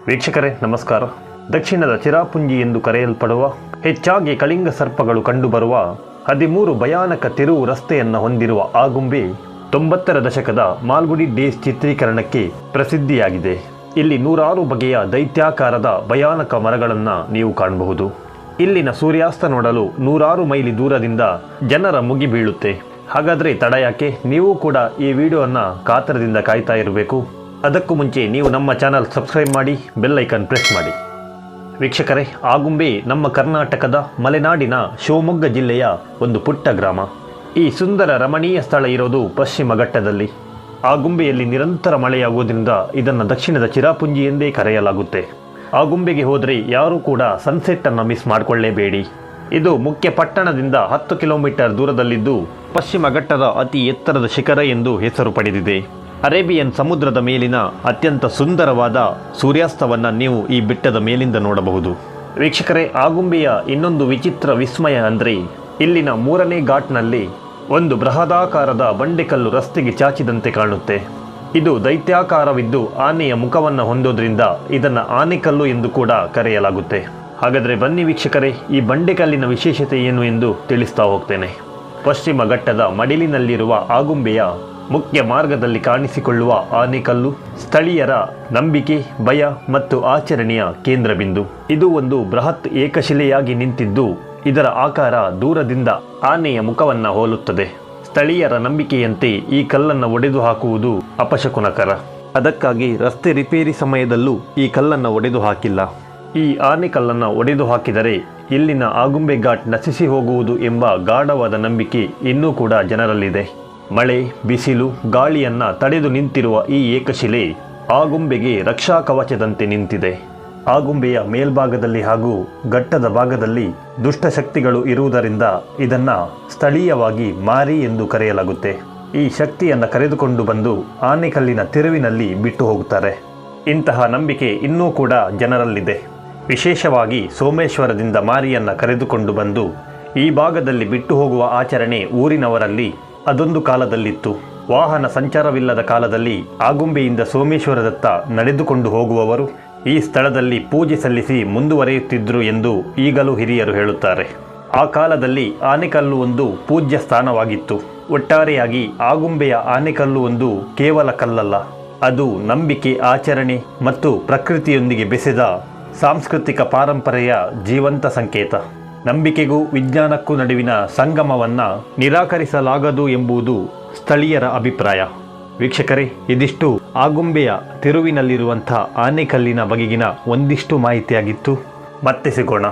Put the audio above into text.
ವೀಕ್ಷಕರೇ ನಮಸ್ಕಾರ. ದಕ್ಷಿಣದ ಚಿರಾಪುಂಜಿ ಎಂದು ಕರೆಯಲ್ಪಡುವ, ಹೆಚ್ಚಾಗಿ ಕಳಿಂಗ ಸರ್ಪಗಳು ಕಂಡುಬರುವ 13 ಭಯಾನಕ ತಿರುವು ರಸ್ತೆಯನ್ನು ಹೊಂದಿರುವ ಆಗುಂಬೆ 90ರ ದಶಕದ ಮಾಲ್ಗುಡಿ ಡೇಸ್ ಚಿತ್ರೀಕರಣಕ್ಕೆ ಪ್ರಸಿದ್ಧಿಯಾಗಿದೆ. ಇಲ್ಲಿ 106 ಬಗೆಯ ದೈತ್ಯಾಕಾರದ ಭಯಾನಕ ಮರಗಳನ್ನು ನೀವು ಕಾಣಬಹುದು. ಇಲ್ಲಿನ ಸೂರ್ಯಾಸ್ತ ನೋಡಲು 106 ಮೈಲಿ ದೂರದಿಂದ ಜನರ ಮುಗಿ ಬೀಳುತ್ತೆ. ಹಾಗಾದರೆ ತಡ ಯಾಕೆ? ನೀವು ಕೂಡ ಈ ವಿಡಿಯೋವನ್ನು ಕಾತರದಿಂದ ಕಾಯ್ತಾ ಇರಬೇಕು. ಅದಕ್ಕೂ ಮುಂಚೆ ನೀವು ನಮ್ಮ ಚಾನಲ್ ಸಬ್ಸ್ಕ್ರೈಬ್ ಮಾಡಿ, ಬೆಲ್ ಐಕಾನ್ ಪ್ರೆಸ್ ಮಾಡಿ. ವೀಕ್ಷಕರೇ, ಆಗುಂಬೆ ನಮ್ಮ ಕರ್ನಾಟಕದ ಮಲೆನಾಡಿನ ಶಿವಮೊಗ್ಗ ಜಿಲ್ಲೆಯ ಒಂದು ಪುಟ್ಟ ಗ್ರಾಮ. ಈ ಸುಂದರ ರಮಣೀಯ ಸ್ಥಳ ಇರೋದು ಪಶ್ಚಿಮ ಘಟ್ಟದಲ್ಲಿ. ಆಗುಂಬೆಯಲ್ಲಿ ನಿರಂತರ ಮಳೆಯಾಗುವುದರಿಂದ ಇದನ್ನು ದಕ್ಷಿಣದ ಚಿರಾಪುಂಜಿ ಎಂದೇ ಕರೆಯಲಾಗುತ್ತೆ. ಆಗುಂಬೆಗೆ ಹೋದರೆ ಯಾರೂ ಕೂಡ ಸನ್ಸೆಟ್ಟನ್ನು ಮಿಸ್ ಮಾಡಿಕೊಳ್ಳೇಬೇಡಿ. ಇದು ಮುಖ್ಯ ಪಟ್ಟಣದಿಂದ 10 ಕಿಲೋಮೀಟರ್ ದೂರದಲ್ಲಿದ್ದು ಪಶ್ಚಿಮ ಘಟ್ಟದ ಅತಿ ಎತ್ತರದ ಶಿಖರ ಎಂದು ಹೆಸರು ಪಡೆದಿದೆ. ಅರೇಬಿಯನ್ ಸಮುದ್ರದ ಮೇಲಿನ ಅತ್ಯಂತ ಸುಂದರವಾದ ಸೂರ್ಯಾಸ್ತವನ್ನು ನೀವು ಈ ಬೆಟ್ಟದ ಮೇಲಿಂದ ನೋಡಬಹುದು. ವೀಕ್ಷಕರೇ, ಆಗುಂಬೆಯ ಇನ್ನೊಂದು ವಿಚಿತ್ರ ವಿಸ್ಮಯ ಅಂದರೆ ಇಲ್ಲಿನ 3ನೇ ಘಾಟ್ನಲ್ಲಿ ಒಂದು ಬೃಹದಾಕಾರದ ಬಂಡೆಕಲ್ಲು ರಸ್ತೆಗೆ ಚಾಚಿದಂತೆ ಕಾಣುತ್ತೆ. ಇದು ದೈತ್ಯಾಕಾರವಿದ್ದು ಆನೆಯ ಮುಖವನ್ನು ಹೊಂದೋದ್ರಿಂದ ಇದನ್ನು ಆನೆಕಲ್ಲು ಎಂದು ಕೂಡ ಕರೆಯಲಾಗುತ್ತೆ. ಹಾಗಾದರೆ ಬನ್ನಿ ವೀಕ್ಷಕರೇ, ಈ ಬಂಡೆಕಲ್ಲಿನ ವಿಶೇಷತೆ ಏನು ಎಂದು ತಿಳಿಸ್ತಾ ಹೋಗ್ತೇನೆ. ಪಶ್ಚಿಮ ಘಟ್ಟದ ಮಡಿಲಿನಲ್ಲಿರುವ ಆಗುಂಬೆಯ ಮುಖ್ಯ ಮಾರ್ಗದಲ್ಲಿ ಕಾಣಿಸಿಕೊಳ್ಳುವ ಆನೆಕಲ್ಲು ಸ್ಥಳೀಯರ ನಂಬಿಕೆ, ಭಯ ಮತ್ತು ಆಚರಣೆಯ ಕೇಂದ್ರ ಬಿಂದು. ಇದು ಒಂದು ಬೃಹತ್ ಏಕಶಿಲೆಯಾಗಿ ನಿಂತಿದ್ದು ಇದರ ಆಕಾರ ದೂರದಿಂದ ಆನೆಯ ಮುಖವನ್ನು ಹೋಲುತ್ತದೆ. ಸ್ಥಳೀಯರ ನಂಬಿಕೆಯಂತೆ ಈ ಕಲ್ಲನ್ನು ಒಡೆದು ಹಾಕುವುದು ಅಪಶಕುನಕರ. ಅದಕ್ಕಾಗಿ ರಸ್ತೆ ರಿಪೇರಿ ಸಮಯದಲ್ಲೂ ಈ ಕಲ್ಲನ್ನು ಒಡೆದು ಹಾಕಿಲ್ಲ. ಈ ಆನೆಕಲ್ಲನ್ನು ಒಡೆದು ಹಾಕಿದರೆ ಇಲ್ಲಿನ ಆಗುಂಬೆ ಘಾಟ್ ನಶಿಸಿ ಹೋಗುವುದು ಎಂಬ ಗಾಢವಾದ ನಂಬಿಕೆ ಇನ್ನೂ ಕೂಡ ಜನರಲ್ಲಿದೆ. ಮಳೆ, ಬಿಸಿಲು, ಗಾಳಿಯನ್ನು ತಡೆದು ನಿಂತಿರುವ ಈ ಏಕಶಿಲೆ ಆಗುಂಬೆಗೆ ರಕ್ಷಾ ಕವಚದಂತೆ ನಿಂತಿದೆ. ಆಗುಂಬೆಯ ಮೇಲ್ಭಾಗದಲ್ಲಿ ಹಾಗೂ ಘಟ್ಟದ ಭಾಗದಲ್ಲಿ ದುಷ್ಟಶಕ್ತಿಗಳು ಇರುವುದರಿಂದ ಇದನ್ನು ಸ್ಥಳೀಯವಾಗಿ ಮಾರಿ ಎಂದು ಕರೆಯಲಾಗುತ್ತೆ. ಈ ಶಕ್ತಿಯನ್ನು ಕರೆದುಕೊಂಡು ಬಂದು ಆನೆಕಲ್ಲಿನ ತಿರುವಿನಲ್ಲಿ ಬಿಟ್ಟು ಹೋಗುತ್ತಾರೆ. ಇಂತಹ ನಂಬಿಕೆ ಇನ್ನೂ ಕೂಡ ಜನರಲ್ಲಿದೆ. ವಿಶೇಷವಾಗಿ ಸೋಮೇಶ್ವರದಿಂದ ಮಾರಿಯನ್ನು ಕರೆದುಕೊಂಡು ಬಂದು ಈ ಭಾಗದಲ್ಲಿ ಬಿಟ್ಟು ಹೋಗುವ ಆಚರಣೆ ಊರಿನವರಲ್ಲಿ ಅದೊಂದು ಕಾಲದಲ್ಲಿತ್ತು. ವಾಹನ ಸಂಚಾರವಿಲ್ಲದ ಕಾಲದಲ್ಲಿ ಆಗುಂಬೆಯಿಂದ ಸೋಮೇಶ್ವರದತ್ತ ನಡೆದುಕೊಂಡು ಹೋಗುವವರು ಈ ಸ್ಥಳದಲ್ಲಿ ಪೂಜೆ ಸಲ್ಲಿಸಿ ಮುಂದುವರಿಯುತ್ತಿದ್ದರು ಎಂದು ಈಗಲೂ ಹಿರಿಯರು ಹೇಳುತ್ತಾರೆ. ಆ ಕಾಲದಲ್ಲಿ ಆನೆಕಲ್ಲು ಒಂದು ಪೂಜ್ಯ ಸ್ಥಾನವಾಗಿತ್ತು. ಒಟ್ಟಾರೆಯಾಗಿ ಆಗುಂಬೆಯ ಆನೆಕಲ್ಲು ಒಂದು ಕೇವಲ ಕಲ್ಲಲ್ಲ, ಅದು ನಂಬಿಕೆ, ಆಚರಣೆ ಮತ್ತು ಪ್ರಕೃತಿಯೊಂದಿಗೆ ಬೆಸೆದ ಸಾಂಸ್ಕೃತಿಕ ಪರಂಪರೆಯ ಜೀವಂತ ಸಂಕೇತ. ನಂಬಿಕೆಗೂ ವಿಜ್ಞಾನಕ್ಕೂ ನಡುವಿನ ಸಂಗಮವನ್ನು ನಿರಾಕರಿಸಲಾಗದು ಎಂಬುದು ಸ್ಥಳೀಯರ ಅಭಿಪ್ರಾಯ. ವೀಕ್ಷಕರೇ, ಇದಿಷ್ಟು ಆಗುಂಬೆಯ ತಿರುವಿನಲ್ಲಿರುವಂಥ ಆನೆಕಲ್ಲಿನ ಬಗೆಗಿನ ಒಂದಿಷ್ಟು ಮಾಹಿತಿಯಾಗಿತ್ತು. ಮತ್ತೆ ಸಿಗೋಣ.